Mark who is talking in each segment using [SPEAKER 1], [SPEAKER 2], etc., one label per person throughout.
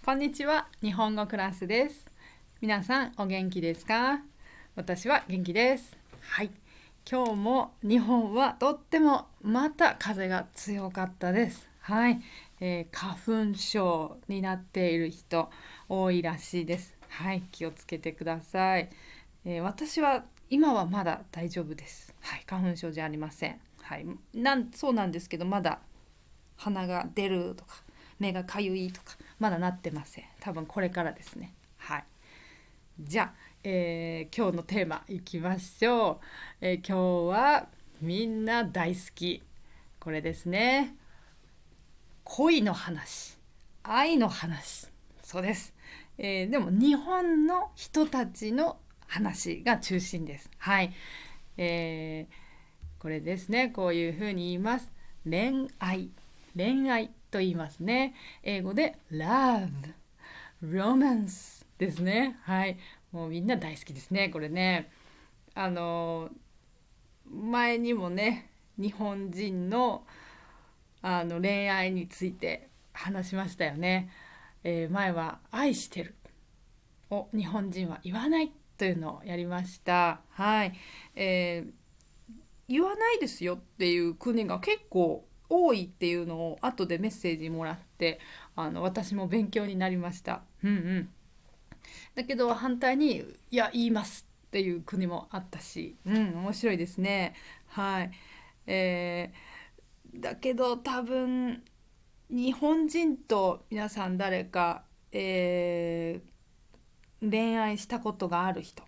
[SPEAKER 1] こんにちは、日本語クラスです。皆さんお元気ですか？私は元気です。はい、今日も日本はとってもまた風が強かったです。はい、花粉症になっている人多いらしいです。はい、気をつけてください。私は今はまだ大丈夫です。はい、花粉症じゃありません。はい、そうなんですけど、まだ鼻が出るとか目がかゆいとかまだなってません。多分これからですね。はい、じゃあ、今日のテーマいきましょう。今日はみんな大好きこれですね。恋の話、愛の話。そうです。でも日本の人たちの話が中心です。はい、これですね。こういうふうに言います。恋愛と言いますね。英語で Love、Romance ですね。はい。もうみんな大好きですね。これね。あの前にもね、日本人の恋愛について話しましたよね。前は愛してるを日本人は言わないというのをやりました。はい。言わないですよっていう国が結構多いっていうのを後でメッセージもらって、私も勉強になりました。うんうん。だけど反対にいや言いますっていう国もあったし、面白いですね。はい。えだけど多分日本人と皆さん誰か、恋愛したことがある人、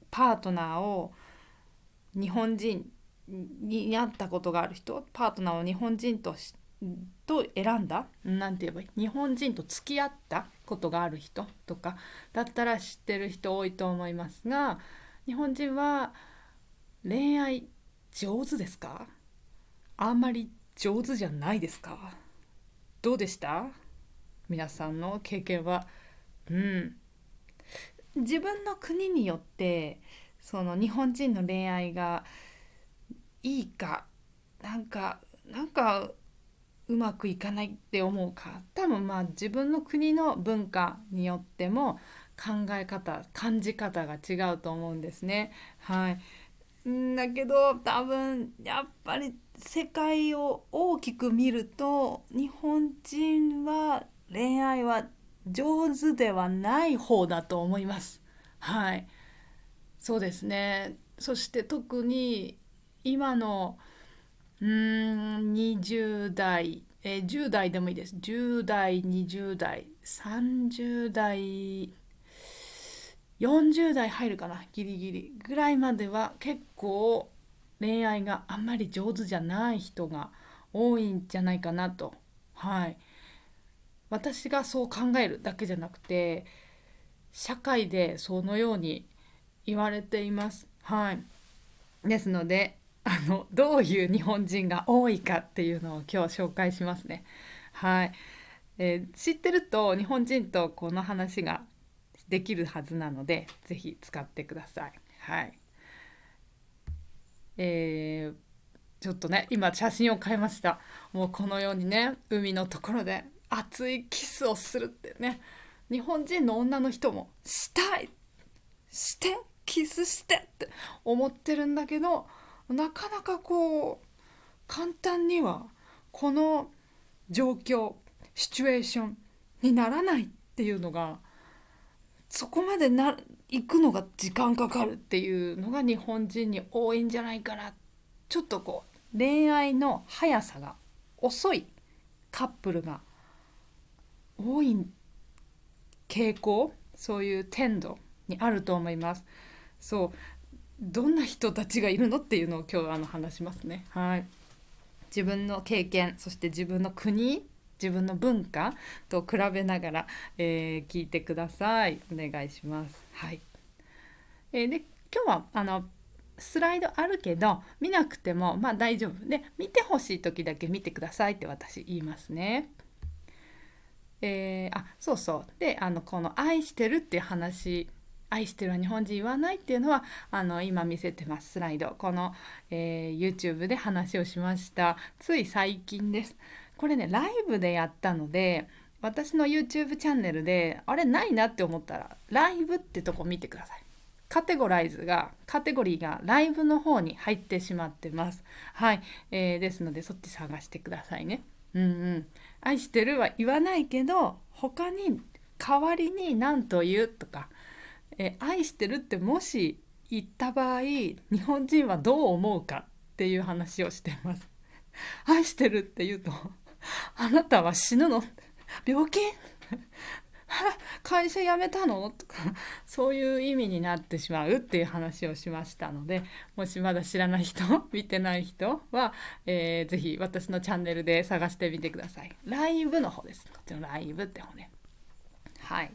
[SPEAKER 1] パートナーを日本人に会ったことがある人、パートナーを日本人と選んだ、なんて言えばいい、日本人と付き合ったことがある人とかだったら知ってる人多いと思いますが、日本人は恋愛上手ですか？あんまり上手じゃないですか？どうでした？皆さんの経験は。自分の国によってその日本人の恋愛がいいか、なんかうまくいかないって思うか、多分自分の国の文化によっても考え方感じ方が違うと思うんですね。はい。だけど多分やっぱり世界を大きく見ると日本人は恋愛は上手ではない方だと思います。はい、そうですね。そして特に今の20代、10代でもいいです。10代、20代、30代、40代入るかな、ギリギリぐらいまでは結構恋愛があんまり上手じゃない人が多いんじゃないかなと。はい。私がそう考えるだけじゃなくて、社会でそのように言われています。はい。ですので、どういう日本人が多いかっていうのを今日紹介しますね。はい。知ってると日本人とこの話ができるはずなので、ぜひ使ってください。はい。えーちょっとね、今写真を変えました。もうこのようにね、海のところで熱いキスをするってね、日本人の女の人もしたい、してキスしてって思ってるんだけど、なかなかこう簡単にはこの状況シチュエーションにならないっていうのが、そこまで行くのが時間かかるっていうのが日本人に多いんじゃないかな。ちょっとこう恋愛の速さが遅いカップルが多い傾向、そういう天度にあると思います。そう、どんな人たちがいるのっていうのを今日話しますね。はい。自分の経験、そして自分の国、自分の文化と比べながら、聞いてください。お願いします。はい。で今日はスライドあるけど見なくても大丈夫で、見てほしい時だけ見てくださいって私言いますね。そうそうで、この愛してるっていう話、愛してるは日本人言わないっていうのは今見せてますスライド、この、YouTube で話をしました。つい最近です。これねライブでやったので、私の YouTube チャンネルであれないなって思ったらライブってとこ見てください。カテゴリーがライブの方に入ってしまってます。はい、ですのでそっち探してくださいね。愛してるは言わないけど他に代わりに何と言うとか、愛してるってもし言った場合日本人はどう思うかっていう話をしてます。愛してるって言うとあなたは死ぬの、病気会社辞めたのとかそういう意味になってしまうっていう話をしましたので、もしまだ知らない人見てない人は、ぜひ私のチャンネルで探してみてください。ライブの方です。こっちのライブって方ね。はい、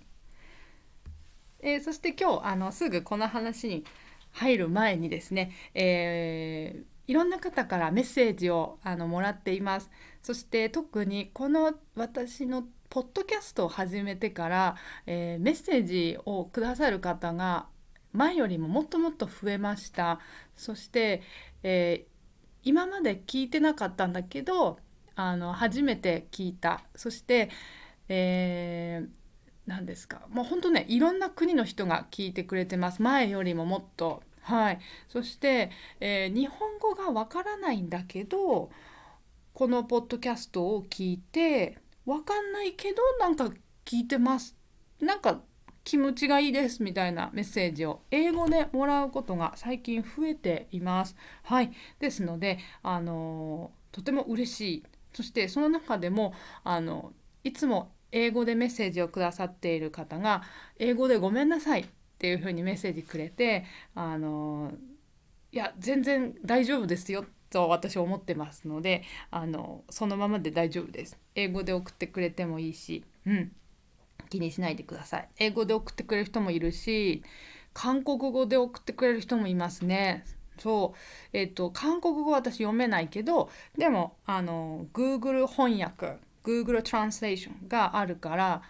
[SPEAKER 1] そして今日すぐこの話に入る前にですね、いろんな方からメッセージをもらっています。そして特にこの私のポッドキャストを始めてから、メッセージをくださる方が前よりももっともっと増えました。そして、今まで聞いてなかったんだけど初めて聞いた。そして、何ですか、もう本当ねいろんな国の人が聞いてくれてます。前よりももっと。はい、そして、日本語がわからないんだけどこのポッドキャストを聞いてわかんないけどなんか聞いてます、なんか気持ちがいいですみたいなメッセージを英語でもらうことが最近増えています。はい、ですのでとても嬉しい。そしてその中でもいつも英語でメッセージをくださっている方が英語でごめんなさいっていうふうにメッセージくれていや全然大丈夫ですよと私は思ってますのでそのままで大丈夫です。英語で送ってくれてもいいし、気にしないでください。英語で送ってくれる人もいるし韓国語で送ってくれる人もいますね。そう、韓国語は私読めないけどでもGoogle 翻訳 Google トランスレーションがあるから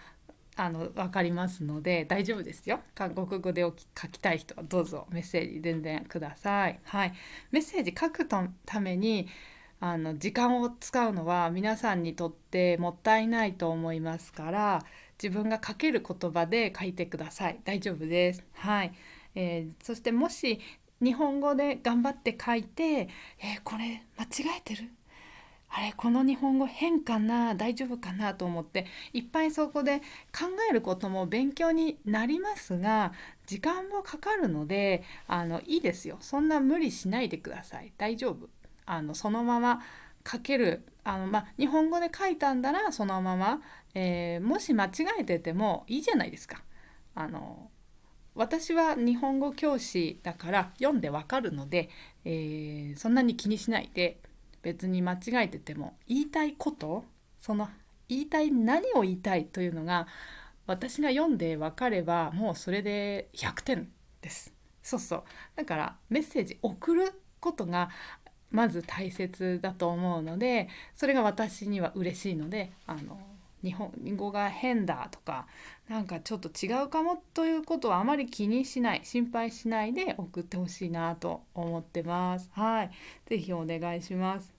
[SPEAKER 1] 分かりますので大丈夫ですよ。韓国語で書きたい人はどうぞメッセージ全然ください。はい、メッセージ書くために時間を使うのは皆さんにとってもったいないと思いますから自分が書ける言葉で書いてください。大丈夫です。はい、そしてもし日本語で頑張って書いて、これ間違えてる、あれこの日本語変かな、大丈夫かなと思っていっぱいそこで考えることも勉強になりますが時間もかかるのでいいですよ。そんな無理しないでください。大丈夫。そのまま書ける日本語で書いたんだらそのまま、もし間違えててもいいじゃないですか。私は日本語教師だから読んでわかるので、そんなに気にしないで別に間違えてても言いたいこと言いたい何を言いたいというのが私が読んで分かればもうそれで100点です。そうだからメッセージ送ることがまず大切だと思うのでそれが私には嬉しいので日本語が変だとかなんかちょっと違うかもということはあまり気にしない心配しないで送ってほしいなと思ってます。はい、ぜひお願いします。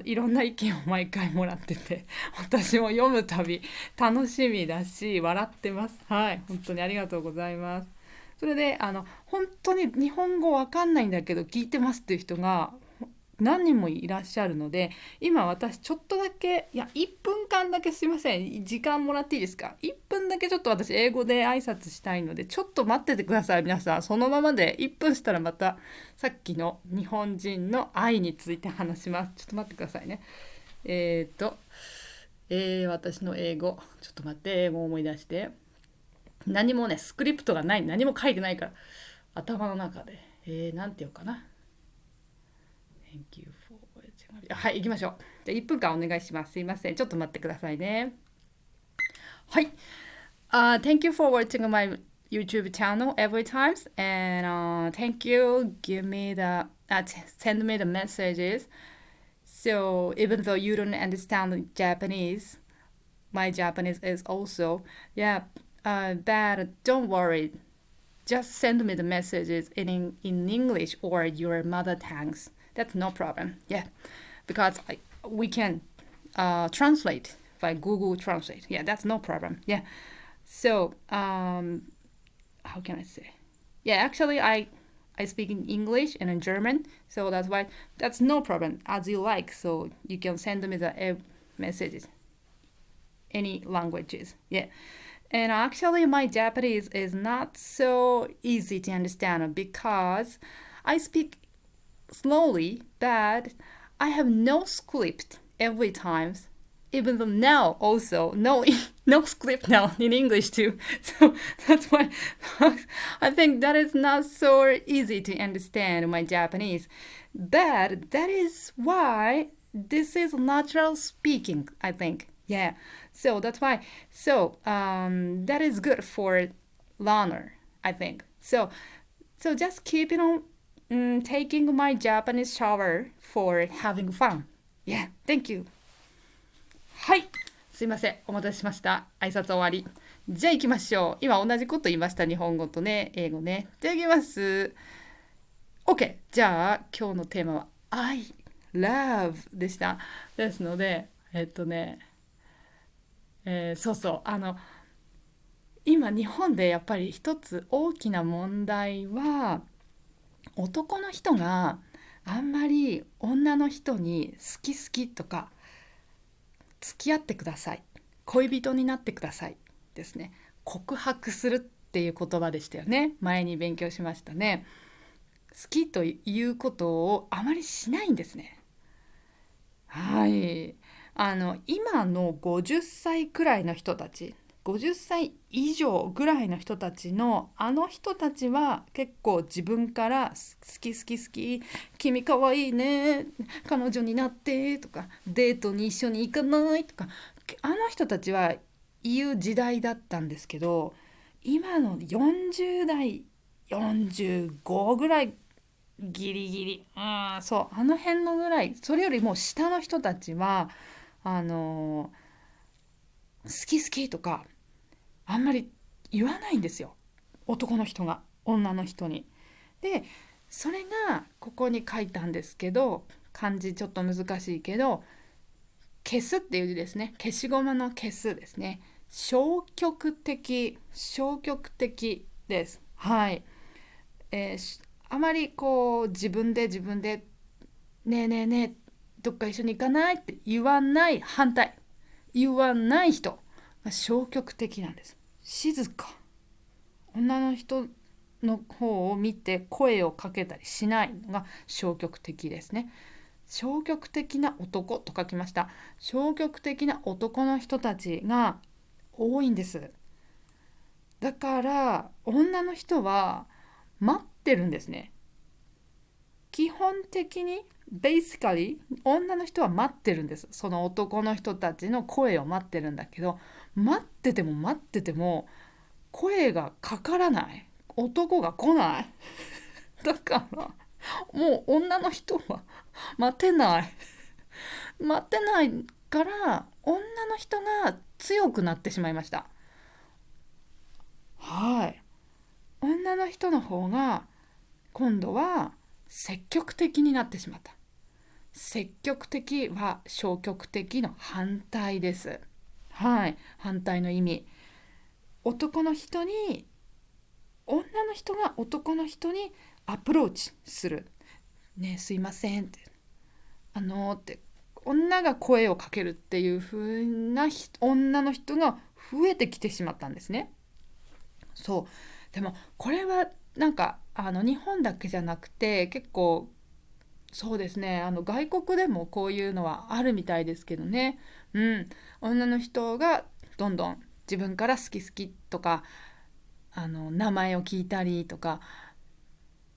[SPEAKER 1] いろんな意見を毎回もらってて私も読むたび楽しみだし笑ってます。はい、本当にありがとうございます。それで本当に日本語わかんないんだけど聞いてますっていう人が何人もいらっしゃるので今私ちょっとだけ1分間だけすいません時間もらっていいですか。1分だけちょっと私英語で挨拶したいのでちょっと待っててください。皆さんそのままで1分したらまたさっきの日本人の愛について話します。ちょっと待ってくださいね。私の英語ちょっと待って英語を思い出して何もねスクリプトがない何も書いてないから頭の中でなんて言うかな。Thank you for watching. はい、行きましょう。じゃあ1分間お願いします。すいません。ちょっと待ってくださいね。はい。Thank you for watching my YouTube channel every time. And thank you. Send me the messages. So even though you don't understand Japanese, my Japanese is also, but don't worry. Just send me the messages in English or your mother tongues. That's no problem. Yeah, because we can translate by Google Translate. Yeah, that's no problem. Yeah. So, how can I say? Yeah, actually, I speak in English and in German, so that's why that's no problem as you like. So you can send me the messages, any languages. Yeah. And actually, my Japanese is not so easy to understand because I speak slowly, but I have no script every time. Even though now also no script now in English too. So that's why I think that is not so easy to understand my Japanese. But that is why this is natural speaking, I think. Yeah. So that's why. So that is good for learner, I think. So just keep taking my Japanese shower for having fun. Yeah. Thank you. はい。すいません。お待たせしました。挨拶終わり。じゃあ行きましょう。今同じこと言いました。日本語とね、英語ね。じゃあ行きます。OK。じゃあ今日のテーマは I love でした。ですので、そうそう。今日本でやっぱり一つ大きな問題は、男の人があんまり女の人に好き好きとか付き合ってください、恋人になってくださいですね。告白するっていう言葉でしたよね。前に勉強しましたね。好きということをあまりしないんですね。はい。今の50歳くらいの人たち、50歳以上ぐらいの人たちの人たちは結構自分から好き好き好き、君かわいいね、彼女になってとか、デートに一緒に行かないとか、人たちは言う時代だったんですけど、今の40代45ぐらいギリギリ、そう辺のぐらい、それよりも下の人たちは好き好きとかあんまり言わないんですよ、男の人が女の人に。でそれがここに書いたんですけど、漢字ちょっと難しいけど、消すっていう字ですね。消しゴムの消すですね。消極的です。はい。あまりこう自分でねえねえねえどっか一緒に行かないって言わない、反対言わない人が消極的なんです。静か、女の人の方を見て声をかけたりしないのが消極的ですね。消極的な男と書きました。消極的な男の人たちが多いんです。だから女の人は待ってるんですね。基本的にbasically 女の人は待ってるんです。その男の人たちの声を待ってるんだけど、待ってても声がかからない、男が来ないだからもう女の人は待てないから女の人が強くなってしまいました。はい。女の人の方が今度は積極的になってしまった。積極的は消極的の反対です。はい。反対の意味。女の人が男の人にアプローチする。ねえ、すいませんって。って女が声をかけるっていう風な女の人が増えてきてしまったんですね。そう。でもこれはなんか日本だけじゃなくて結構そうですね、外国でもこういうのはあるみたいですけどね。女の人がどんどん自分から好き好きとか名前を聞いたりとか、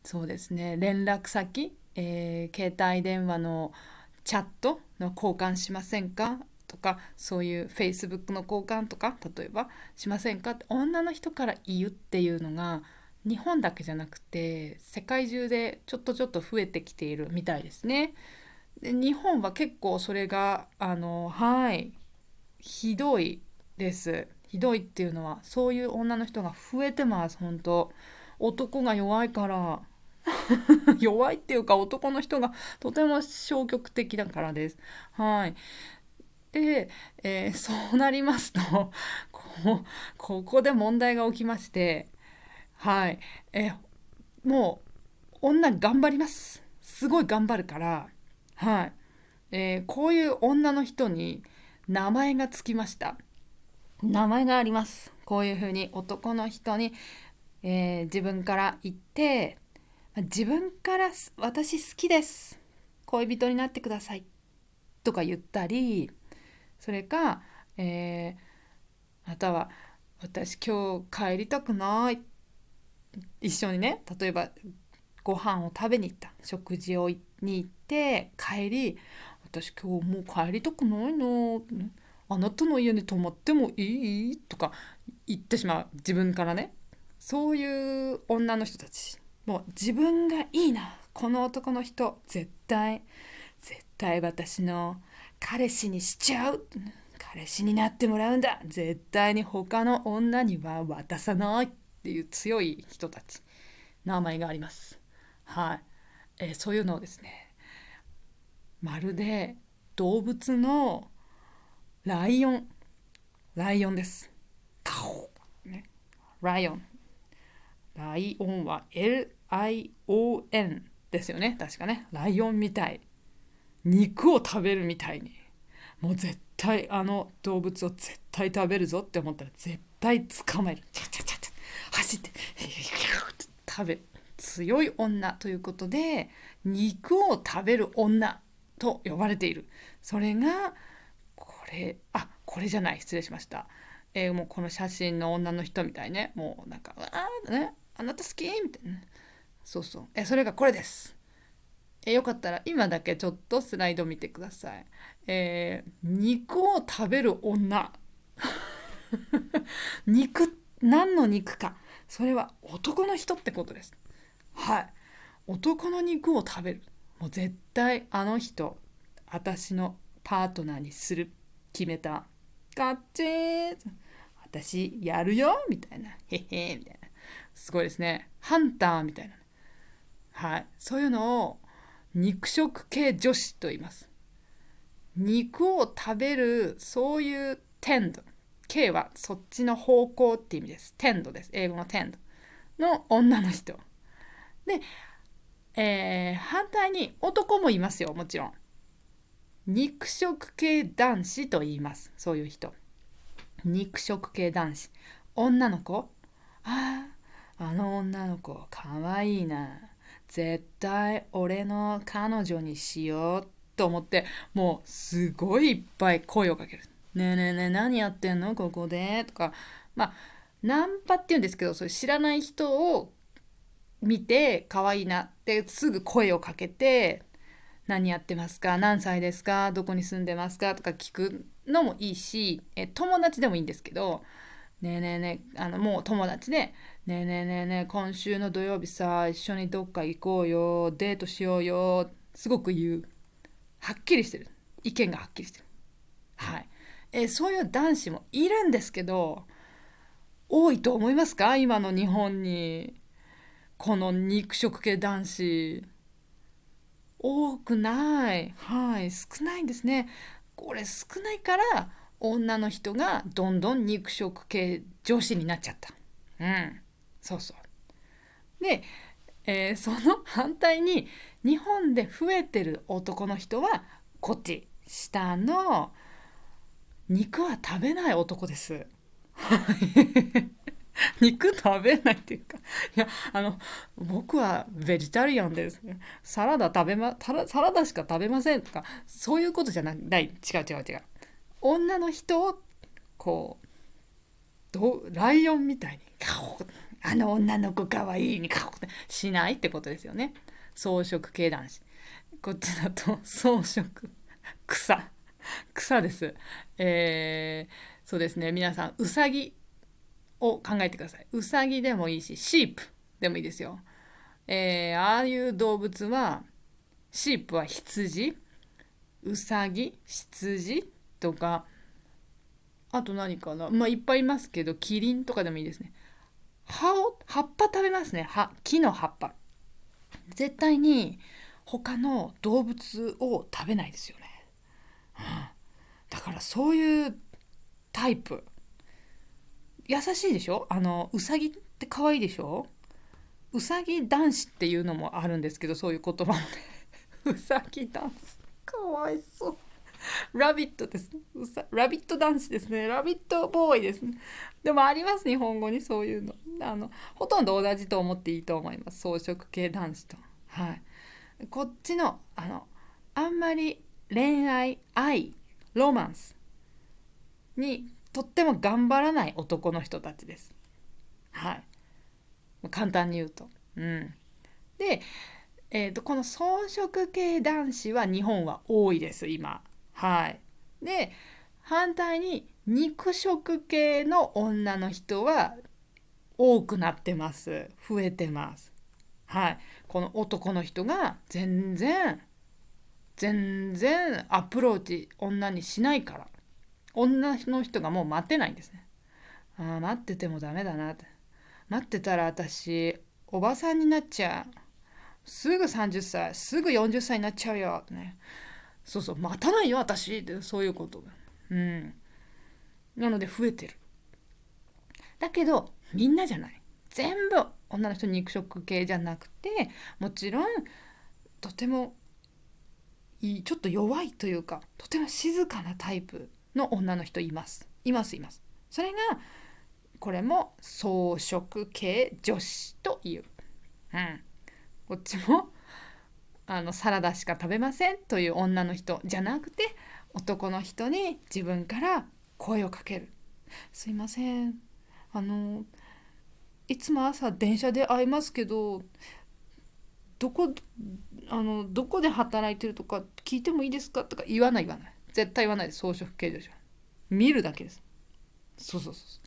[SPEAKER 1] そうですね、連絡先、携帯電話のチャットの交換しませんかとか、そういう Facebook の交換とか例えばしませんかって女の人から言うっていうのが日本だけじゃなくて世界中でちょっと増えてきているみたいですね。で日本は結構それがひどいです。ひどいっていうのはそういう女の人が増えてます。本当男が弱いから弱いっていうか男の人がとても消極的だからです。はい。で、そうなりますとここで問題が起きまして、はい、もう女頑張ります。すごい頑張るから、はい、こういう女の人に名前がつきました。名前があります。こういうふうに男の人に、自分から言って、自分から私好きです、恋人になってくださいとか言ったり、それか、または私今日帰りたくない、一緒にね、例えばご飯を食べに行った、食事をに行って帰り、私今日もう帰りたくないの、あなたの家に泊まってもいいとか言ってしまう、自分からね。そういう女の人たち、もう自分がいいな、この男の人絶対私の彼氏にしちゃう、彼氏になってもらうんだ、絶対に他の女には渡さないっていう強い人たち、名前があります。はい、そういうのをですね、まるで動物のライオン、ライオンです。ね、ライオン、ライオンは LION ですよね、確かね。ライオンみたい、肉を食べるみたいに、もう絶対あの動物を絶対食べるぞって思ったら絶対捕まえる、チャチャチャチャ走って食べる、強い女ということで、肉を食べる女と呼ばれている。それがこれじゃない、失礼しました。もうこの写真の女の人みたいね、もうなんかね、あなた好きみたいな、そうそう、それがこれです。よかったら今だけちょっとスライド見てください。肉を食べる女肉、何の肉か、それは男の人ってことです。はい、男の肉を食べる、もう絶対あの人私のパートナーにする、決めた、ガッチー、私やるよみたいな、へへみたいな、すごいですね、ハンターみたいな、はい、そういうのを肉食系女子と言います。肉を食べる、そういうテンド、K はそっちの方向って意味です。テンドです、英語のテンドの女の人で、反対に男もいますよ、もちろん。肉食系男子と言います、そういう人。肉食系男子、女の子、あの女の子かわいいな、絶対俺の彼女にしようと思って、もうすごいいっぱい声をかける。ねえねえねえ、何やってんのここでとか、まあナンパって言うんですけど、それ知らない人を見て可愛いなってすぐ声をかけて、何やってますか、何歳ですか、どこに住んでますかとか聞くのもいいし、友達でもいいんですけど、ねえねえねえ、もう友達で、ねえねえねえねえ、今週の土曜日さ、一緒にどっか行こうよ、デートしようよ、すごく言う。はっきりしてる。意見がはっきりしてる。はい。そういう男子もいるんですけど、多いと思いますか、今の日本に。この肉食系男子。多くない。はい。少ないんですね。これ少ないから、女の人がどんどん肉食系女子になっちゃった。うん。そうそう。で、その反対に日本で増えてる男の人はこっち、下の肉は食べない男です。肉食べないっていうか、いや、僕はベジタリアンです、サラダしか食べませんとか、そういうことじゃない、違う違う違う。女の人をこうライオンみたいにあの女の子かわいいにしないってことですよね。草食系男子、こっちだと草食、草です。そうですね、皆さんウサギを考えてください。ウサギでもいいし、シープでもいいですよ。ああいう動物は、シープは羊、ウサギ、羊とか、あと何かな、まあいっぱいいますけど、キリンとかでもいいですね。葉っぱ食べますね。木の葉っぱ。絶対に他の動物を食べないですよね。だからそういうタイプ、優しいでしょ。うさぎって可愛いでしょ。うさぎ男子っていうのもあるんですけど、そういう言葉もね。うさぎ男子かわいそう。ラビットです。ラビット男子ですね。ラビットボーイですね。でもあります、日本語にそういうの。ほとんど同じと思っていいと思います。草食系男子と。はい。こっちの、あんまり恋愛、ロマンスにとっても頑張らない男の人たちです。はい。簡単に言うと。うん。で、この草食系男子は日本は多いです今。はい。で、反対に肉食系の女の人は多くなってます。増えてます。はい。この男の人が全然アプローチ女にしないから、女の人がもう待ってないんですね。待っててもダメだなって。待ってたら私おばさんになっちゃう。すぐ30歳、すぐ40歳になっちゃうよってね。そうそう、待たないよ私って、そういうこと。うん。なので増えてる。だけどみんなじゃない。全部女の人肉食系じゃなくて、もちろんとてもちょっと弱いというか、とても静かなタイプの女の人います。います、います。それがこれも草食系女子という。うん。こっちもサラダしか食べませんという女の人じゃなくて、男の人に自分から声をかける。すいません、いつも朝電車で会いますけど、どこどこで働いてるとか聞いてもいいですかとか言わない、絶対言わないです。草食系女子は見るだけです。そうそうそう。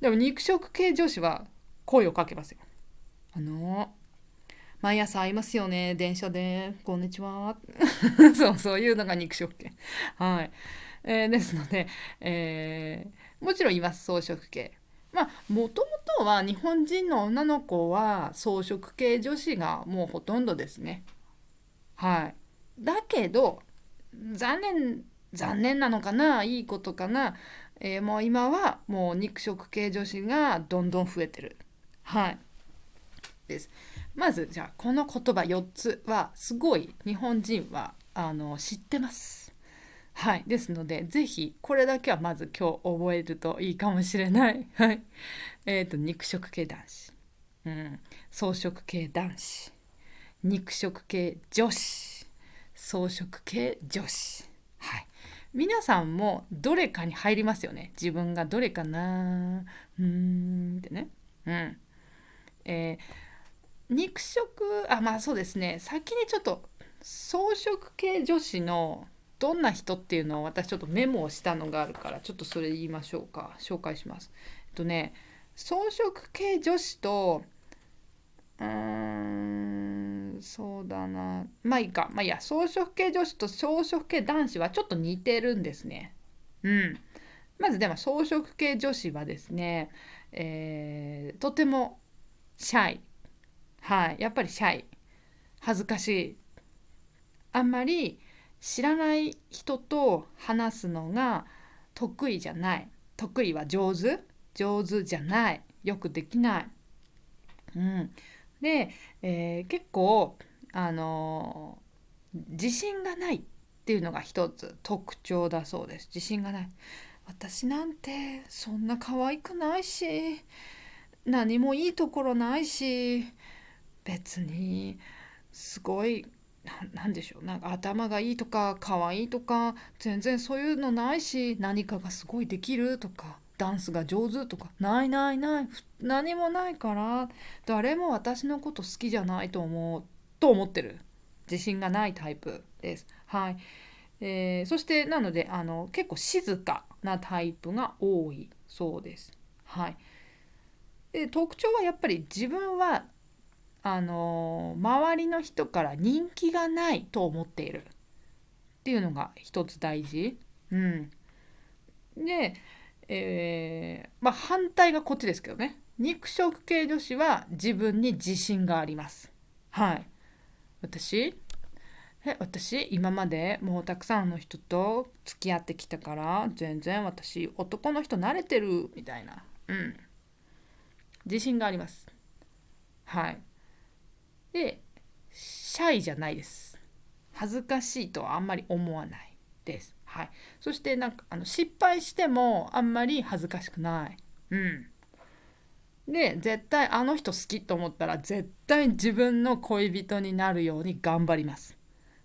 [SPEAKER 1] でも肉食系女子は声をかけますよ。毎朝会いますよね、電車で。こんにちは。そういうのが肉食系。はい。ですので、もちろんいます、草食系。まあ、もともとは日本人の女の子は草食系女子がもうほとんどですね。はい。だけど、残念、残念なのかな、いいことかな。もう今はもう肉食系女子がどんどん増えてる。はい。です。まずじゃあこの言葉4つはすごい日本人は知ってます。はい。ですのでぜひこれだけはまず今日覚えるといいかもしれない。はい。肉食系男子、うん、草食系男子、肉食系女子、草食系女子。はい。皆さんもどれかに入りますよね。自分がどれかなってね。うん。え肉食、まあそうですね。先にちょっと草食系女子のどんな人っていうのを私ちょっとメモをしたのがあるから、ちょっとそれ言いましょうか。紹介します。草食系女子と、そうだな。まあいいか。まあいいや。草食系女子と草食系男子はちょっと似てるんですね。うん。まずでも草食系女子はですね、とてもシャイ。はい。やっぱりシャイ。恥ずかしい。あんまり知らない人と話すのが得意じゃない。得意は上手じゃない。よくできない。うん。で、結構、自信がないっていうのが一つ特徴だそうです。自信がない。私なんてそんな可愛くないし、何もいいところないし、別にすごいなんでしょう、なんか頭がいいとか可愛いとか全然そういうのないし、何かがすごいできるとかダンスが上手とかないないない、何もないから、誰も私のこと好きじゃないと思ってる。自信がないタイプです。はい。そしてなので結構静かなタイプが多いそうです。はい。で特徴はやっぱり自分は周りの人から人気がないと思っているっていうのが一つ大事。うん。で、まあ反対がこっちですけどね。肉食系女子は自分に自信があります。はい。私、私今までもうたくさんの人と付き合ってきたから全然私男の人慣れてるみたいな、自信があります。はい。で、シャイじゃないです。恥ずかしいとはあんまり思わないです。はい。そしてなんか失敗してもあんまり恥ずかしくない。うん。で、絶対あの人好きと思ったら絶対自分の恋人になるように頑張ります。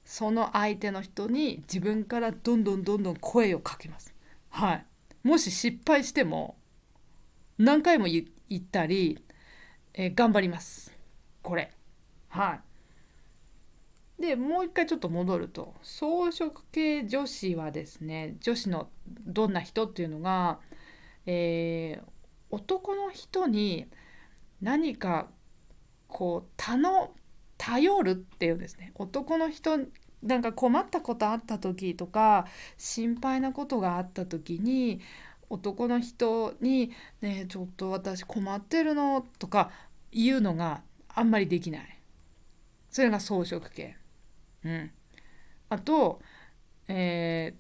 [SPEAKER 1] その相手の人に自分からどんどんどんどん声をかけます。はい。もし失敗しても何回も言ったり、頑張ります。これ。はい。で、もう一回ちょっと戻ると、草食系女子はですね、女子のどんな人っていうのが、男の人に何かこう頼るっていうんですね。男の人なんか困ったことあった時とか心配なことがあった時に男の人に「ねえちょっと私困ってるの」とか言うのがあんまりできない。それが草食系。うん。あと、何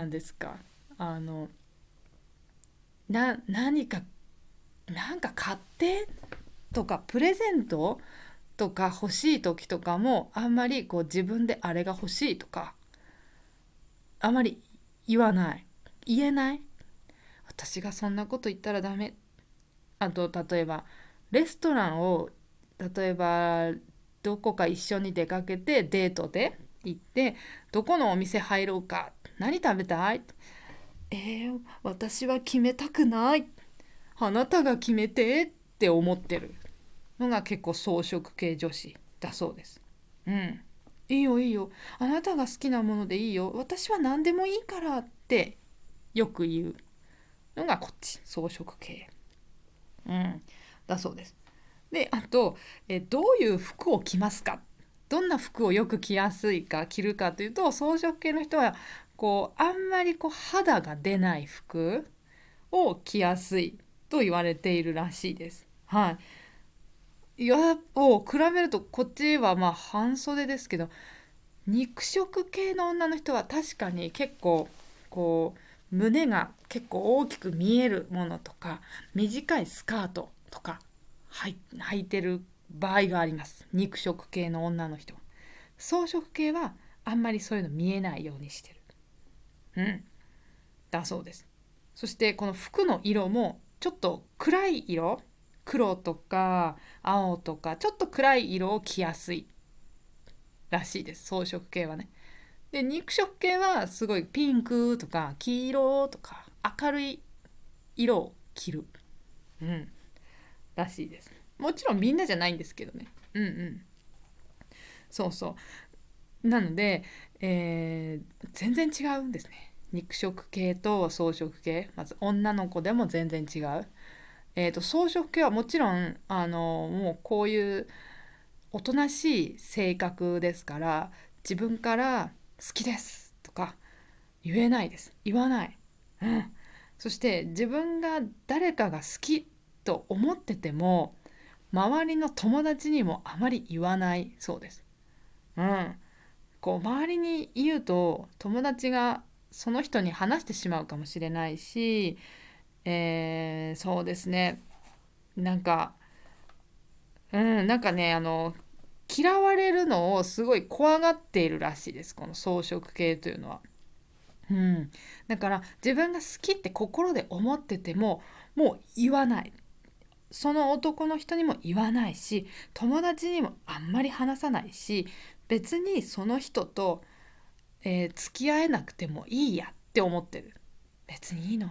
[SPEAKER 1] ですか、あの何かなんか買ってとかプレゼントとか欲しい時とかもあんまりこう自分であれが欲しいとかあまり言わない、言えない。私がそんなこと言ったらダメ。あと例えばレストランを例えばどこか一緒に出かけてデートで行ってどこのお店入ろうか、何食べたい、私は決めたくない、あなたが決めてって思ってるのが結構草食系女子だそうです。うん。いいよいいよ。あなたが好きなものでいいよ。私は何でもいいからってよく言うのがこっち、草食系。うん。だそうです。で、あと、どういう服を着ますか？どんな服をよく着やすいか、着るかというと、草食系の人は、こう、あんまりこう肌が出ない服を着やすいと言われているらしいです。はい。比べるとこっちはまあ半袖ですけど、肉食系の女の人は確かに結構こう胸が結構大きく見えるものとか短いスカートとか履いてる場合があります。肉食系の女の人。草食系はあんまりそういうの見えないようにしてる。うん。だそうです。そしてこの服の色もちょっと暗い色、黒とか青とかちょっと暗い色を着やすいらしいです。草食系はね。で、肉食系はすごいピンクとか黄色とか明るい色を着る。うん。らしいです。もちろんみんなじゃないんですけどね。うんうん。そうそう。なので、全然違うんですね。肉食系と草食系。まず女の子でも全然違う。草食系はもちろん、もうこういうおとなしい性格ですから自分から好きですとか言えないです。言わない。うん。そして自分が誰かが好きと思ってても周りの友達にもあまり言わないそうです。うん。こう周りに言うと友達がその人に話してしまうかもしれないし、そうですね。なんか、なんかね、嫌われるのをすごい怖がっているらしいです。この草食系というのは。うん。だから自分が好きって心で思っててももう言わない。その男の人にも言わないし、友達にもあんまり話さないし、別にその人と、付き合えなくてもいいやって思ってる。別にいいの。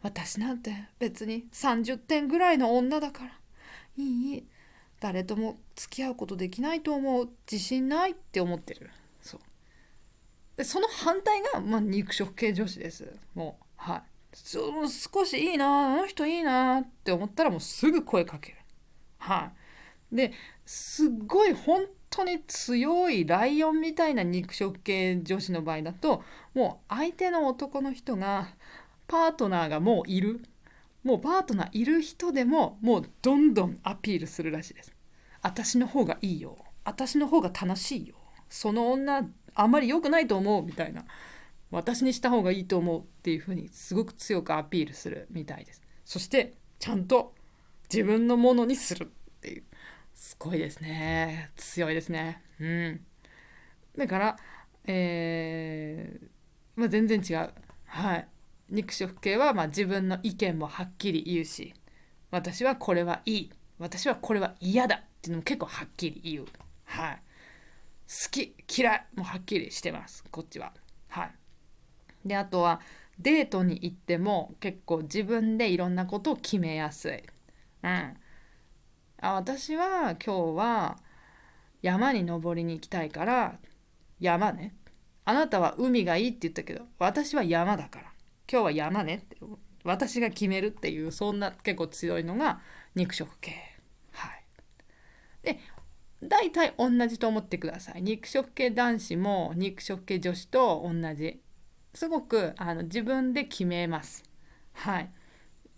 [SPEAKER 1] 私なんて別に30点ぐらいの女だから。いい。誰とも付き合うことできないと思う。自信ないって思ってる。そう。で、その反対が、肉食系女子です。もう、はい。少しいいな、あの人いいなって思ったらもうすぐ声かける。はい。で、すっごい本当に強いライオンみたいな肉食系女子の場合だと、もう相手の男の人が、パートナーがもういる。もうパートナーいる人でも、もうどんどんアピールするらしいです。私の方がいいよ。私の方が楽しいよ。その女あんまり良くないと思うみたいな、私にした方がいいと思うっていうふうにすごく強くアピールするみたいです。そしてちゃんと自分のものにするっていう、すごいですね、強いですね。だから、全然違う。はい。肉食系は自分の意見もはっきり言うし、私はこれはいい、私はこれは嫌だっていうのも結構はっきり言う。はい。好き嫌いもはっきりしてます、こっちは。はい。で、あとはデートに行っても結構自分でいろんなことを決めやすい。私は今日は山に登りに行きたいから山ね。あなたは海がいいって言ったけど、私は山だから今日は山ねって私が決めるっていう、そんな結構強いのが肉食系。はい。で、大体同じと思ってください。肉食系男子も肉食系女子と同じ。すごく自分で決めます。はい。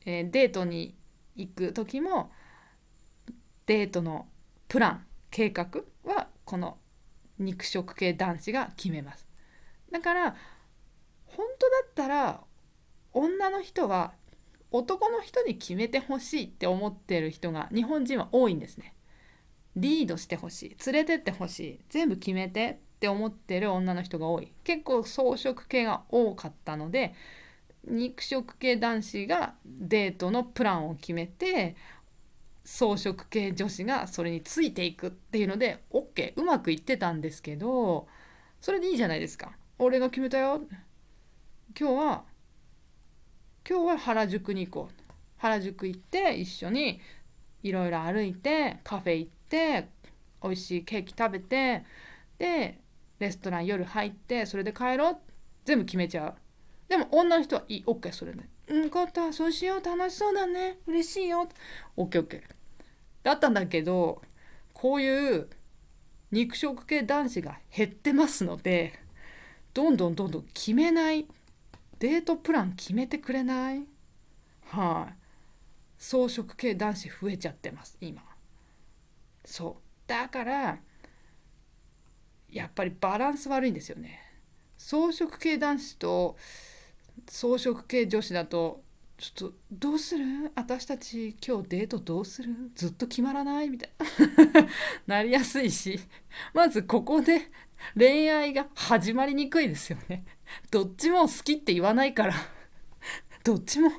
[SPEAKER 1] デートに行く時もデートのプラン計画はこの肉食系男子が決めます。だから本当だったら女の人は男の人に決めてほしいって思ってる人が日本人は多いんですね。リードしてほしい、連れてってほしい、全部決めてって思ってる女の人が多い。結構草食系が多かったので、肉食系男子がデートのプランを決めて、草食系女子がそれについていくっていうので OK、 うまくいってたんですけど、それでいいじゃないですか。俺が決めたよ、今日は原宿に行こう、原宿行って一緒にいろいろ歩いてカフェ行って美味しいケーキ食べて、でレストラン夜入ってそれで帰ろう、全部決めちゃう。でも女の人はいい OK、 それでよかった、そうしよう、楽しそうだね、嬉しいよ、 OKOK だったんだけど、こういう肉食系男子が減ってますので、どんどん決めない、デートプラン決めてくれない。はい、草食系男子増えちゃってます今。そうだからやっぱりバランス悪いんですよね。草食系男子と草食系女子だと、ちょっとどうする、私たち今日デートどうする、ずっと決まらないみたいななりやすいし、まずここで恋愛が始まりにくいですよね。どっちも好きって言わないから、どっちも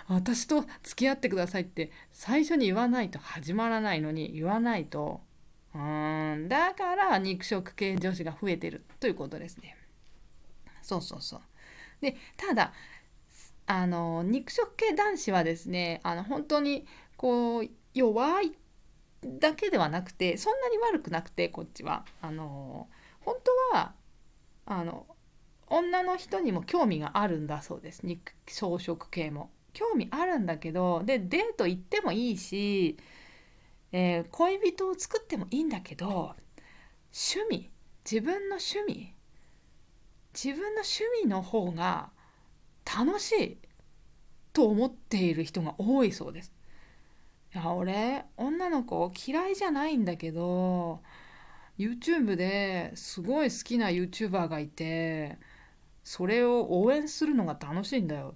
[SPEAKER 1] 私と付き合ってくださいって最初に言わないと始まらないのに、言わないと、だから肉食系女子が増えてるということですね。そうそうそう。で、ただ肉食系男子はですね、本当にこう弱いだけではなくて、そんなに悪くなくて、こっちは本当はあの女の人にも興味があるんだそうです。草食系も興味あるんだけど、でデート行ってもいいし、恋人を作ってもいいんだけど、趣味自分の趣味の方が楽しいと思っている人が多いそうです。いや、俺女の子嫌いじゃないんだけど、 YouTube ですごい好きな YouTuber がいて、それを応援するのが楽しいんだよ。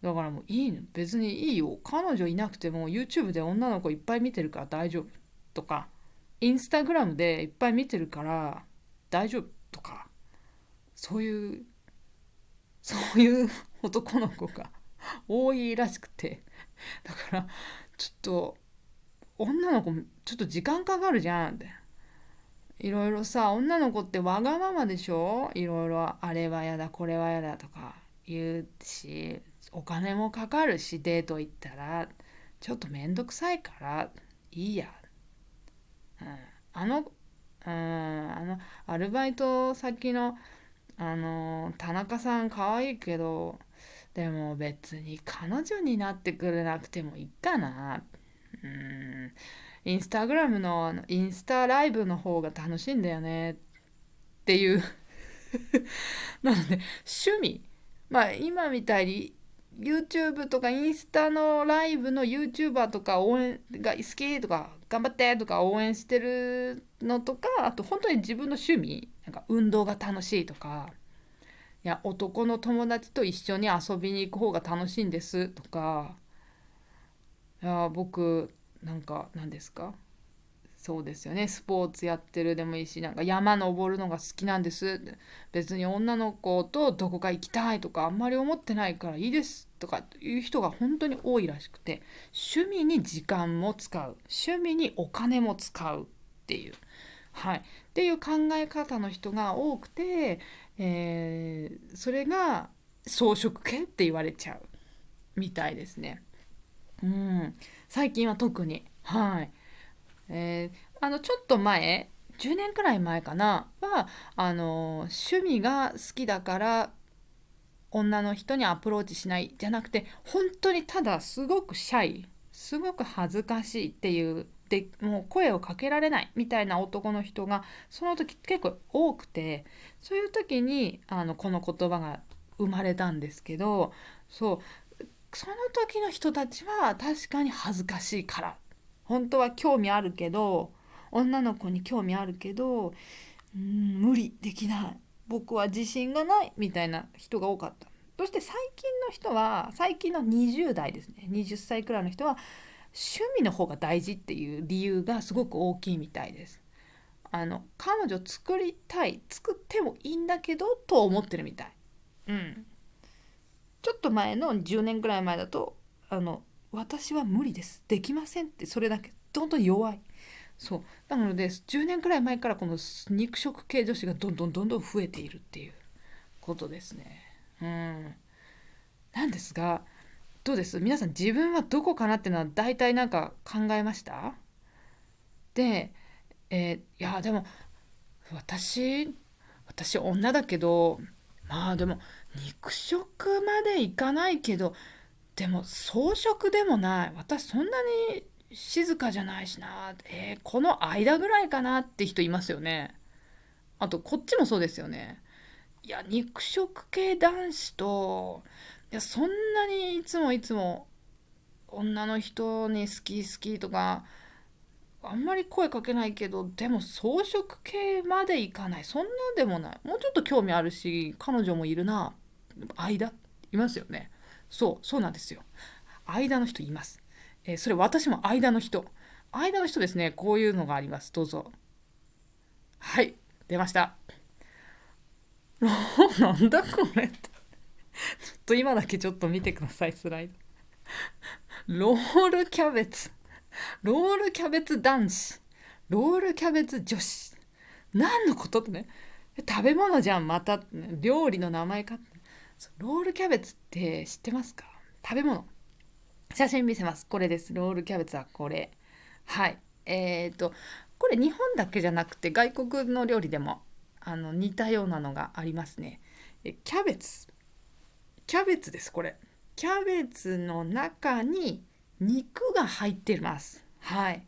[SPEAKER 1] だからもういいの、別にいいよ、彼女いなくても YouTube で女の子いっぱい見てるから大丈夫とか、インスタグラムでいっぱい見てるから大丈夫とか、そういう男の子が多いらしくて、だからちょっと女の子ちょっと時間かかるじゃんって。いろいろさ、女の子ってわがままでしょ、いろいろあれはやだこれはやだとか言うし、お金もかかるし、デート行ったらちょっとめんどくさいからいいや、うん、アルバイト先の田中さん可愛いけど、でも別に彼女になってくれなくてもいいかな。インスタグラムのインスタライブの方が楽しいんだよねっていうなので趣味、今みたいに YouTube とかインスタのライブの YouTuber とか応援が好きとか頑張ってとか応援してるのとか、あと本当に自分の趣味なんか運動が楽しいとか、いや男の友達と一緒に遊びに行く方が楽しいんですとか、いや僕なんか何ですか、そうですよね、スポーツやってるでもいいし、なんか山登るのが好きなんですって、別に女の子とどこか行きたいとかあんまり思ってないからいいですとかいう人が本当に多いらしくて、趣味に時間も使う、趣味にお金も使うっていう、はい、っていう考え方の人が多くて、それが草食系って言われちゃうみたいですね。うん、最近は特に、はい。ちょっと前、10年くらい前かなは、趣味が好きだから女の人にアプローチしないじゃなくて、本当にただすごくシャイ、すごく恥ずかしいっていう、でもう声をかけられないみたいな男の人がその時結構多くて、そういう時にこの言葉が生まれたんですけど、その時の人たちは確かに恥ずかしいから、本当は興味あるけど、女の子に興味あるけど、無理できない、僕は自信がないみたいな人が多かった。そして最近の人は、最近の20代ですね、20歳くらいの人は趣味の方が大事っていう理由がすごく大きいみたいです。彼女作りたい、作ってもいいんだけどと思ってるみたい。うん。ちょっと前の10年くらい前だと、私は無理です、できませんって、それだけどんどん弱い。そうなので10年くらい前からこの肉食系女子がどんどんどんどん増えているっていうことですね。なんですが、どうです皆さん、自分はどこかなっていうのは大体なんか考えました？で、いやでも私私女だけど、まあでも肉食までいかないけど、でも草食でもない、私そんなに静かじゃないしな、この間ぐらいかなって人いますよね。あとこっちもそうですよね。いや肉食系男子と、いやそんなにいつもいつも女の人に好き好きとかあんまり声かけないけど、でも草食系までいかない、そんなんでもない、もうちょっと興味あるし彼女もいるな、間いますよね。そうなんですよ、間の人います。それ私も間の人ですね。こういうのがあります。どうぞ。はい、出ました。なんだこれって。ちょっと今だけちょっと見てください、スライド。ロールキャベツ。ロールキャベツ男子。ロールキャベツ女子。何のことってね。食べ物じゃん、また。料理の名前か。ロールキャベツって知ってますか？食べ物。写真見せます。これです。ロールキャベツはこれ。はい。これ日本だけじゃなくて外国の料理でも似たようなのがありますね。キャベツ。キャベツです、これ。キャベツの中に肉が入っています。はい。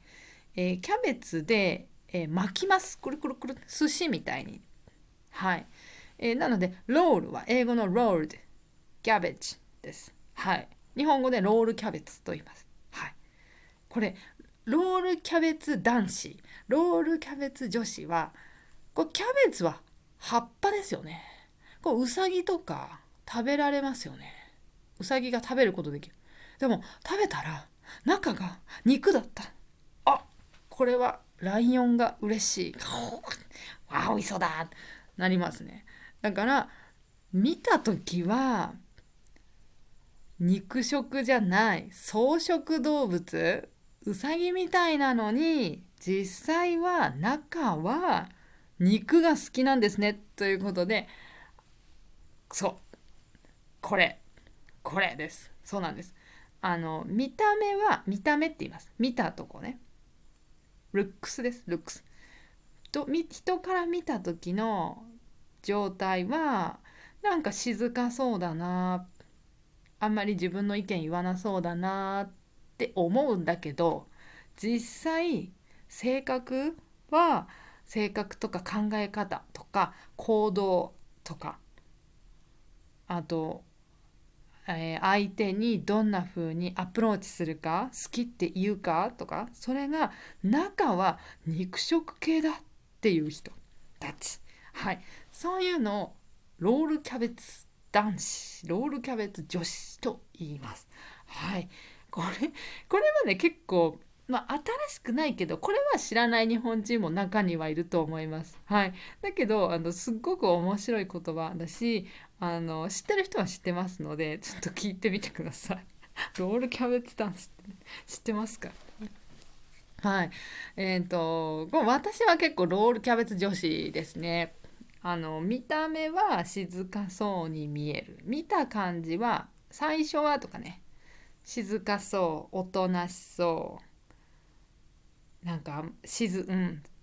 [SPEAKER 1] キャベツで、巻きます。くるくるくる。寿司みたいに。はい。なので、ロールは英語のロールで、キャベツです。はい。日本語でロールキャベツと言います。はい。これ、ロールキャベツ男子、ロールキャベツ女子は、キャベツは葉っぱですよね。ウサギとか食べられますよね。ウサギが食べることできる。でも食べたら中が肉だった。あ、これはライオンが嬉しい。わあ、美味しそうだ。なりますね。だから見たときは肉食じゃない草食動物、ウサギみたいなのに実際は中は肉が好きなんですねということで、そうこれこれです。そうなんです。見た目は見た目って言います。見たとこね、ルックスです。ルックスと人から見た時の状態はなんか静かそうだな、あんまり自分の意見言わなそうだなって思うんだけど、実際性格は、性格とか考え方とか行動とか、あと、相手にどんな風にアプローチするか、好きって言うかとか、それが中は肉食系だっていう人たち、はい、そういうのをロールキャベツ男子、ロールキャベツ女子と言います。はい、これはね結構、新しくないけど、これは知らない日本人も中にはいると思います。はい、だけどすっごく面白い言葉だし、知ってる人は知ってますので、ちょっと聞いてみてください。ロールキャベツダンスってね、知ってますか？はい。私は結構ロールキャベツ女子ですね。見た目は静かそうに見える。見た感じは、最初はとかね、静かそう、おとなしそう、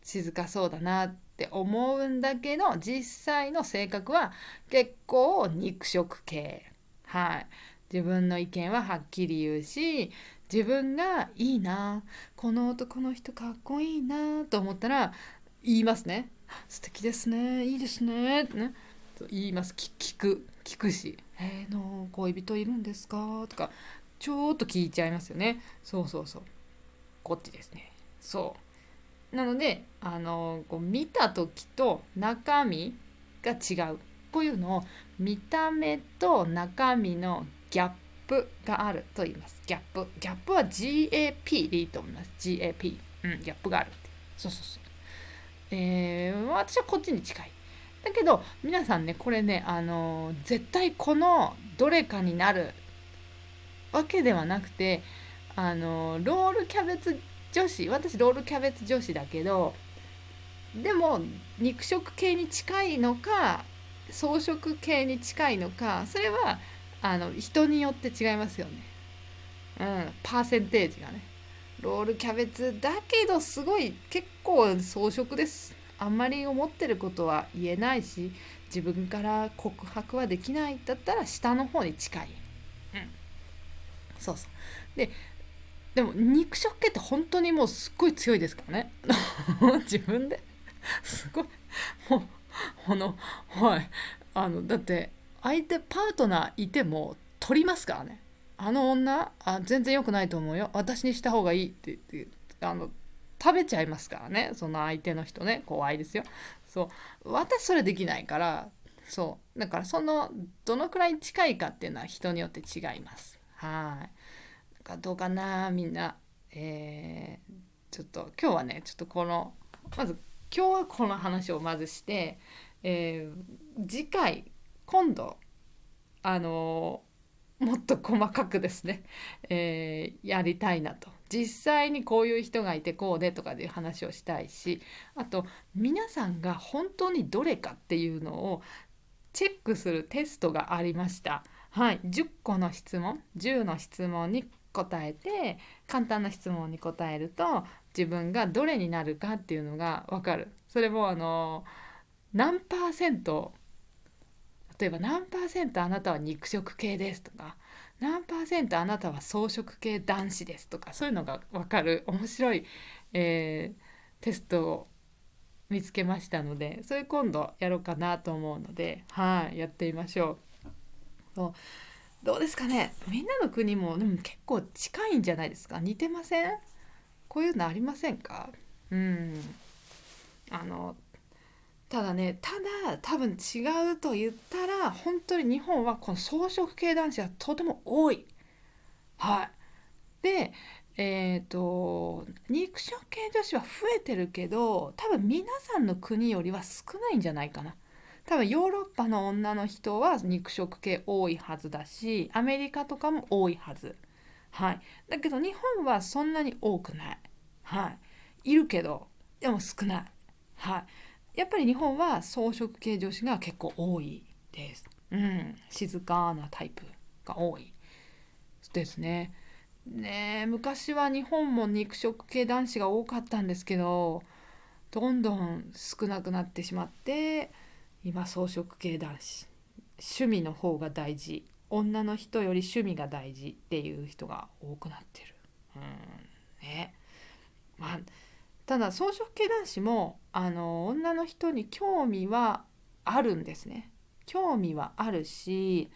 [SPEAKER 1] 静かそうだなって思うんだけど、実際の性格は結構肉食系。はい。自分の意見ははっきり言うし、自分がいいな、この男の人かっこいいなと思ったら言いますね。素敵ですね、いいですねってね、と言います。聞くし、の恋人いるんですかとか、ちょっと聞いちゃいますよね。そうそうそう。こっちですね。なのでこう見た時と中身が違う、こういうのを見た目と中身のギャップがあると言います。ギャップは GAP でいいと思います。 GAP、ギャップがあるって。そうそうそう。私はこっちに近い。だけど皆さんね、これね、絶対このどれかになるわけではなくて、ロールキャベツ女子、私ロールキャベツ女子だけど、でも肉食系に近いのか草食系に近いのか、それは人によって違いますよね。パーセンテージがね。ロールキャベツだけどすごい結構草食です。あんまり思ってることは言えないし、自分から告白はできないだったら下の方に近い。うん、そうそう。でも肉食系って本当にもうすっごい強いですからね。自分ですごい、もうはい、だって相手パートナーいても取りますからね。あの女全然良くないと思うよ、私にした方がいいって言って食べちゃいますからね、その相手の人ね。怖いですよ。そう私それできないから。そうだから、どのくらい近いかっていうのは人によって違います。はい。どうかなみんな。ちょっと今日はね、ちょっとまず今日はこの話をまずして、次回今度もっと細かくですね、やりたいなと。実際にこういう人がいてこうでとかでいう話をしたいし、あと皆さんが本当にどれかっていうのをチェックするテストがありました。はい、10個の質問、10の質問に答えて、簡単な質問に答えると自分がどれになるかっていうのが分かる。それも何パーセント、例えば何パーセントあなたは肉食系ですとか、何パーセントあなたは草食系男子ですとか、そういうのが分かる面白い、テストを見つけましたので、それ今度やろうかなと思うので、はい、やってみましょう。どうですかね、みんなの国もでも結構近いんじゃないですか？似てません？こういうのありませんか？うん。あのただね、多分違うと言ったら、本当に日本はこの草食系男子がとても多い。はい。で、肉食系女子は増えてるけど、多分皆さんの国よりは少ないんじゃないかな。多分ヨーロッパの女の人は肉食系多いはずだし、アメリカとかも多いはず。はい。だけど日本はそんなに多くない。はい。いるけど、でも少ない。はい。やっぱり日本は草食系女子が結構多いです。静かなタイプが多いですね。ねえ、昔は日本も肉食系男子が多かったんですけど、どんどん少なくなってしまって、今草食系男子、趣味の方が大事、女の人より趣味が大事っていう人が多くなってる。ね。まあ、ただ草食系男子も女の人に興味はあるんですね。興味はあるし、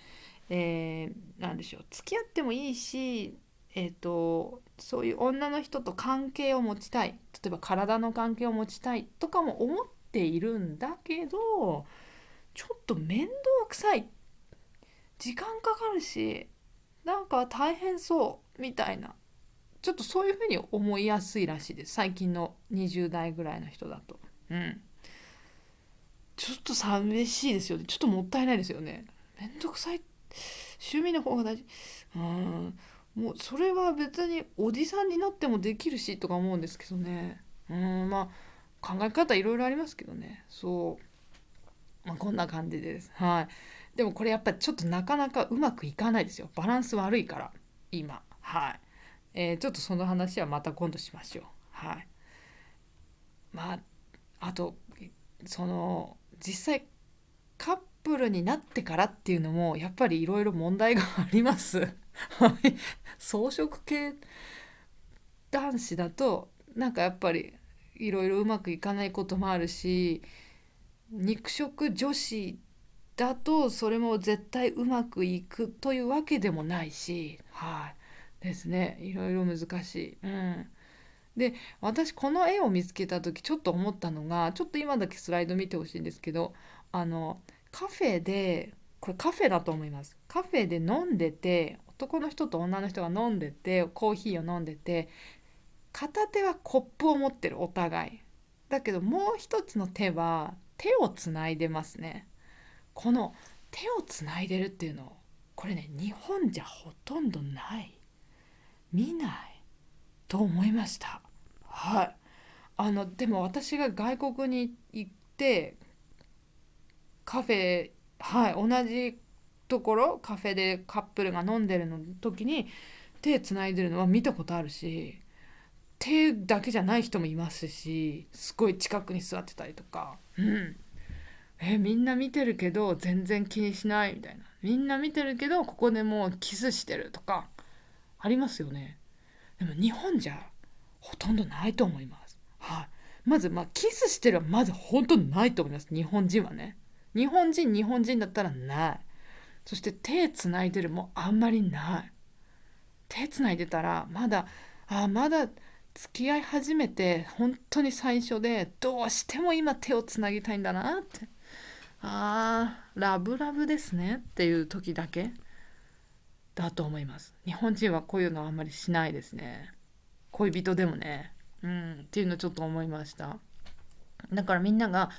[SPEAKER 1] なんでしょう、付き合ってもいいし、そういう女の人と関係を持ちたい、例えば体の関係を持ちたいとかも思ってているんだけど、ちょっと面倒くさい、時間かかるし、なんか大変そうみたいな、ちょっとそういうふうに思いやすいらしいです、最近の20代ぐらいの人だと。ちょっと寂しいですよね。ちょっともったいないですよね。めんどくさい、趣味の方が大事。もうそれは別におじさんになってもできるしとか思うんですけどね。まあ考え方いろいろありますけどね。そう、こんな感じです。はい。でもこれやっぱりちょっとなかなかうまくいかないですよ。バランス悪いから今。はい。ちょっとその話はまた今度しましょう。はい。まああとその実際カップルになってからっていうのもやっぱりいろいろ問題があります。はい。草食系男子だとなんかやっぱりいろいろうまくいかないこともあるし、肉食女子だとそれも絶対うまくいくというわけでもないし、はいですね、いろいろ難しい。で、私この絵を見つけた時ちょっと思ったのが、ちょっと今だけスライド見てほしいんですけど、あのカフェで、これカフェだと思います。カフェで飲んでて、男の人と女の人が飲んでて、コーヒーを飲んでて、片手はコップを持ってる、お互いだけどもう一つの手は手をつないでますね。この手をつないでるっていうの、これね、日本じゃほとんどない、見ないと思いました。はい。でも私が外国に行ってカフェ、はい、同じところカフェでカップルが飲んでるの時に手つないでるのは見たことあるし、手だけじゃない人もいますし、すごい近くに座ってたりとか、みんな見てるけど全然気にしないみたいな、みんな見てるけどここでもうキスしてるとかありますよね。でも日本じゃほとんどないと思います。はい。まずキスしてるはまず本当にないと思います。日本人はね。日本人だったらない。そして手つないでるもあんまりない。手つないでたらまだ付き合い始めて本当に最初でどうしても今手をつなぎたいんだなって、ラブラブですねっていう時だけだと思います。日本人はこういうのはあんまりしないですね。恋人でもね、っていうのをちょっと思いました。だからみんなが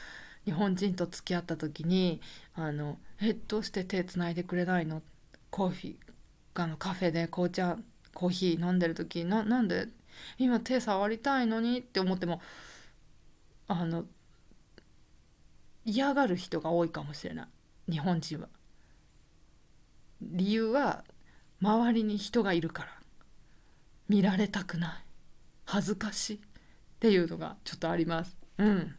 [SPEAKER 1] 日本人と付き合った時にどうして手つないでくれないの、コーヒーカフェで紅茶コーヒー飲んでる時なんで今手触りたいのにって思ってもあの嫌がる人が多いかもしれない、日本人は。理由は周りに人がいるから、見られたくない、恥ずかしいっていうのがちょっとあります。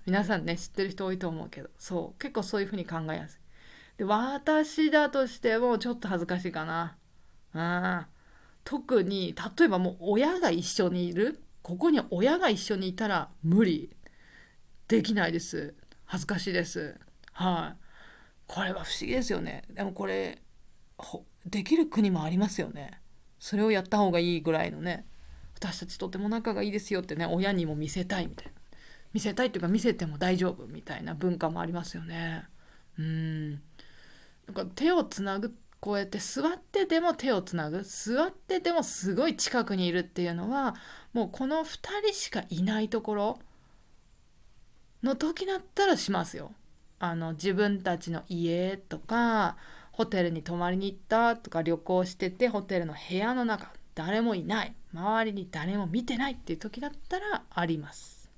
[SPEAKER 1] 皆さんね知ってる人多いと思うけど、そう結構そういうふうに考えやすい。で、私だとしてもちょっと恥ずかしいかな。特に例えばもう親が一緒にいる、ここに親が一緒にいたら無理、できないです、恥ずかしいです。これは不思議ですよね。でもこれできる国もありますよね。それをやった方がいいぐらいのね、私たちとても仲がいいですよってね、親にも見せたいみたいな、見せたいっていうか見せても大丈夫みたいな文化もありますよね。なんか手をつなぐ、こうやって座ってでも手をつなぐ、座ってでもすごい近くにいるっていうのはもうこの2人しかいないところの時だったらしますよ。自分たちの家とかホテルに泊まりに行ったとか、旅行しててホテルの部屋の中誰もいない、周りに誰も見てないっていう時だったらあります。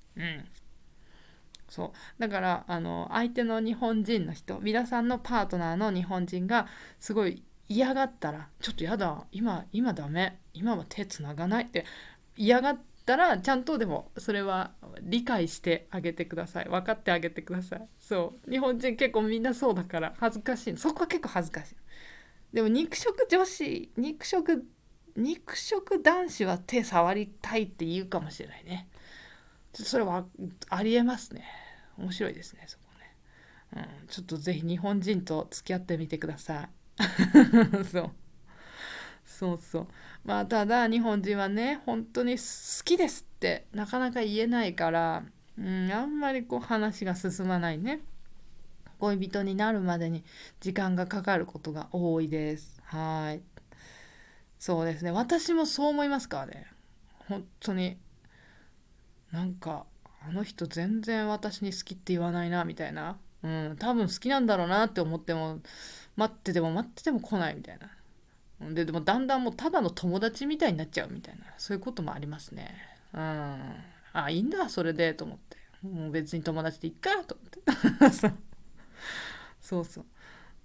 [SPEAKER 1] そうだから相手の日本人の人、皆さんのパートナーの日本人がすごい嫌がったら、ちょっとやだ、今ダメ、今は手つながないって嫌がったら、ちゃんとでもそれは理解してあげてください、分かってあげてください。そう日本人結構みんなそうだから恥ずかしい、そこは結構恥ずかしい。でも肉食女子、肉食男子は手触りたいって言うかもしれないね。それはありえますね。面白いですね、そこね。ちょっとぜひ日本人と付き合ってみてください。そうそう。ただ日本人はね本当に好きですってなかなか言えないから、あんまりこう話が進まないね。恋人になるまでに時間がかかることが多いです。はい。そうですね。私もそう思いますからね。本当になんかあの人全然私に好きって言わないなみたいな。多分好きなんだろうなって思っても待ってても来ないみたいな。でもだんだんもうただの友達みたいになっちゃうみたいな、そういうこともありますね。いいんだそれでと思って、もう別に友達でいっかと思ってそうそう。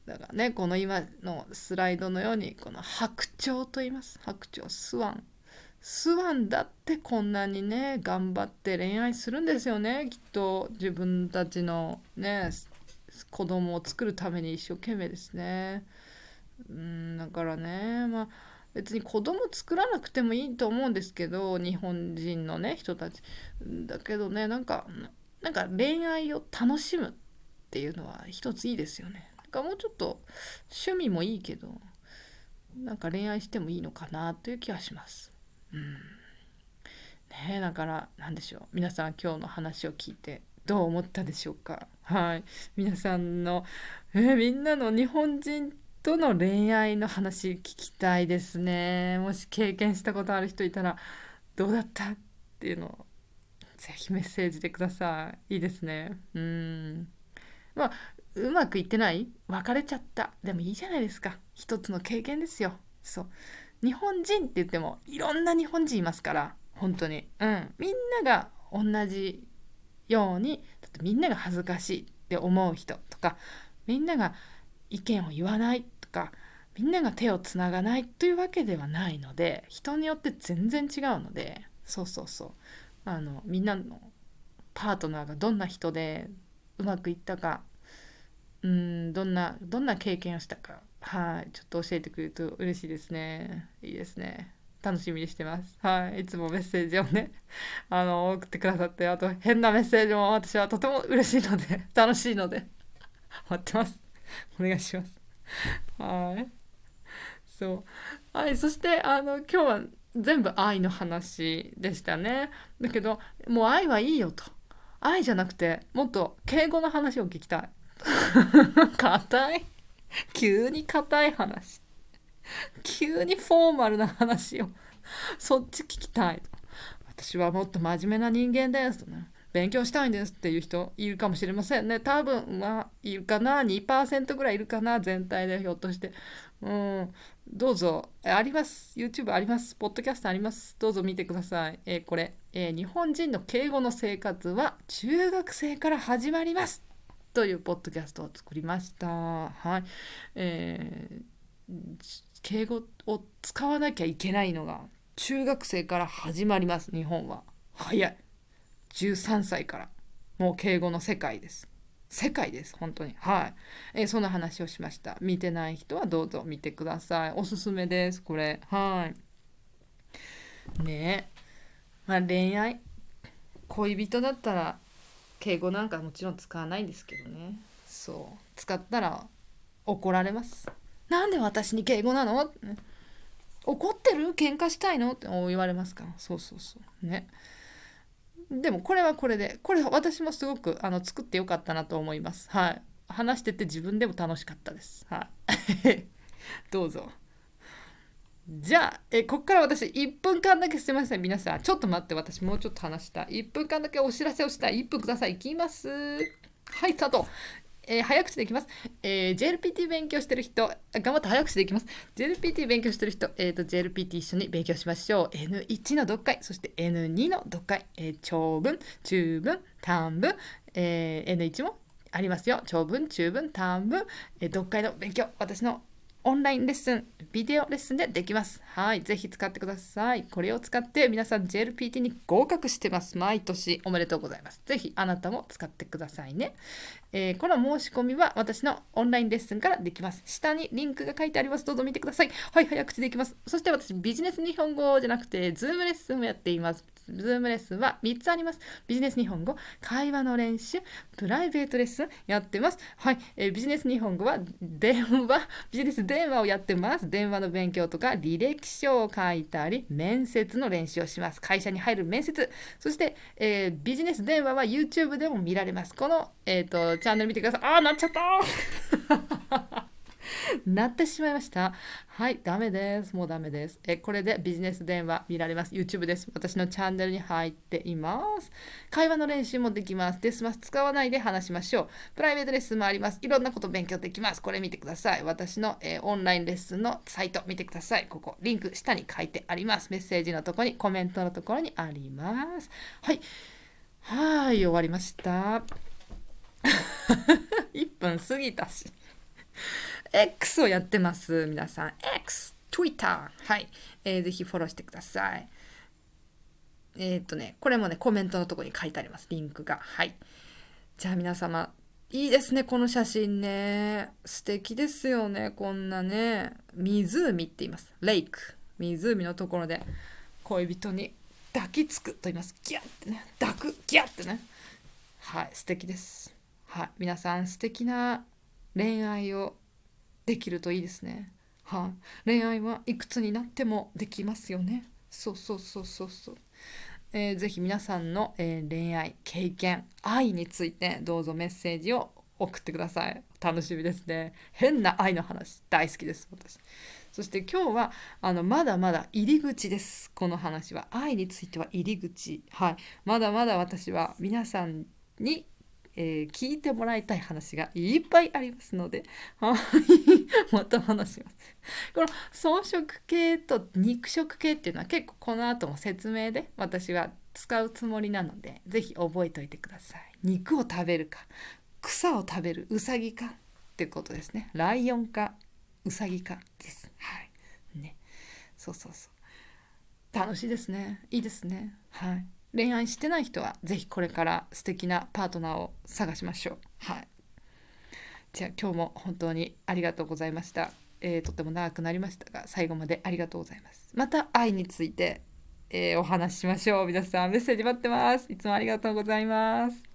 [SPEAKER 1] だからね、この今のスライドのようにこの白鳥と言います。白鳥、スワンだってこんなにね頑張って恋愛するんですよね、きっと自分たちのね子供を作るために一生懸命ですね。だからね、別に子供作らなくてもいいと思うんですけど、日本人のね人たちだけどね、なんか恋愛を楽しむっていうのは一ついいですよね。なんかもうちょっと趣味もいいけど、なんか恋愛してもいいのかなという気はします。だからなんでしょう、皆さん今日の話を聞いてどう思ったでしょうか。はい。皆さんの、みんなの日本人との恋愛の話聞きたいですね。もし経験したことある人いたらどうだったっていうのをぜひメッセージでください。いいですね。まあうまくいってない、別れちゃった、でもいいじゃないですか、一つの経験ですよ。そう、日本人って言ってもいろんな日本人いますから、本当に、みんなが同じように、だってみんなが恥ずかしいって思う人とか、みんなが意見を言わないとか、みんなが手をつながないというわけではないので、人によって全然違うので、そうそうそう、みんなのパートナーがどんな人でうまくいったか、どんな経験をしたか、はい、ちょっと教えてくれると嬉しいですね。いいですね。楽しみにしてます。はい、いつもメッセージをね、送ってくださって、あと変なメッセージも私はとても嬉しいので、楽しいので待ってます。お願いします。はい、そう。はい、そして今日は全部愛の話でしたね。だけどもう愛はいいよと。愛じゃなくてもっと敬語の話を聞きたい。硬い、急に硬い話、急にフォーマルな話をそっち聞きたい。私はもっと真面目な人間ですとね、勉強したいんですっていう人いるかもしれませんね。多分いるかな、2% ぐらいいるかな、全体でひょっとして。どうぞ、あります、 YouTube あります、ポッドキャストあります、どうぞ見てください。これ、日本人の敬語の生活は中学生から始まりますというポッドキャストを作りました。はい。敬語を使わなきゃいけないのが中学生から始まります。日本は早い。13歳からもう敬語の世界です。世界です本当に。はい。そんな話をしました。見てない人はどうぞ見てください。おすすめですこれ。はい。ねえ、恋愛、恋人だったら敬語なんかもちろん使わないんですけどね。そう使ったら怒られます。なんで私に敬語なの、怒ってる、喧嘩したいのって言われますから。そうそうそうね。でもこれはこれで、これ私もすごく作ってよかったなと思います。はい。話してて自分でも楽しかったです。はい。どうぞ。じゃあこっから私1分間だけ、すいません皆さん、ちょっと待って、私もうちょっと話した、1分間だけお知らせをしたい。1分ください。いきます。はい、スタート。早口でいきます。JLPT 勉強してる人、頑張って早口でいきます。JLPT 勉強してる人、JLPT 一緒に勉強しましょう。N1 の読解、そして N2 の読解、長文、中文、短文、N1 もありますよ。長文、中文、短文、読解の勉強、私のオンラインレッスン、ビデオレッスンでできます。はい、ぜひ使ってください。これを使って皆さん JLPT に合格してます。毎年おめでとうございます。ぜひあなたも使ってくださいね。この申し込みは私のオンラインレッスンからできます。下にリンクが書いてあります。どうぞ見てください。はい、早口でいきます。そして私、ビジネス日本語じゃなくて、ズームレッスンもやっています。ズームレッスンは3つあります。ビジネス日本語、会話の練習、プライベートレッスンやってます。はい、ビジネス日本語はビジネス電話をやってます。電話の勉強とか履歴書を書いたり、面接の練習をします。会社に入る面接。そして、ビジネス電話は YouTube でも見られます。この、チャンネル見てください。なっちゃったなってしまいました。はい、ダメです。もうダメです。これでビジネス電話見られます。YouTube です。私のチャンネルに入っています。会話の練習もできます。デスマス使わないで話しましょう。プライベートレッスンもあります。いろんなこと勉強できます。これ見てください。私の、オンラインレッスンのサイト見てください。ここ、リンク下に書いてあります。メッセージのところに、コメントのところにあります。はい。はい、終わりました。1分過ぎたし。X をやってます。皆さん。X、Twitter。はい。ぜひフォローしてください。これもね、コメントのところに書いてあります。リンクが。はい。じゃあ皆様、いいですね、この写真ね。素敵ですよね、こんなね。湖って言います。レイク。湖のところで恋人に抱きつくと言います。ギャッってね。抱く、ギャッってね。はい、素敵です。はい、皆さん素敵な恋愛をできるといいですね。はい、恋愛はいくつになってもできますよね。そうそうそうそうそう。ぜひ皆さんの、恋愛経験愛についてどうぞメッセージを送ってください。楽しみですね。変な愛の話大好きです私。そして今日はまだまだ入り口です。この話は愛については入り口。はい、まだまだ私は皆さんに聞いてもらいたい話がいっぱいありますので、はいまた話します。この草食系と肉食系っていうのは結構この後も説明で私は使うつもりなので、ぜひ覚えておいてください。肉を食べるか草を食べるウサギかってことですね。ライオンかウサギかです。はいね、そうそうそう、楽しいですね。いいですね。はい、恋愛してない人はぜひこれから素敵なパートナーを探しましょう。はい、じゃあ今日も本当にありがとうございました。とっても長くなりましたが最後までありがとうございます。また愛について、お話ししましょう。皆さんメッセージ待ってます。いつもありがとうございます。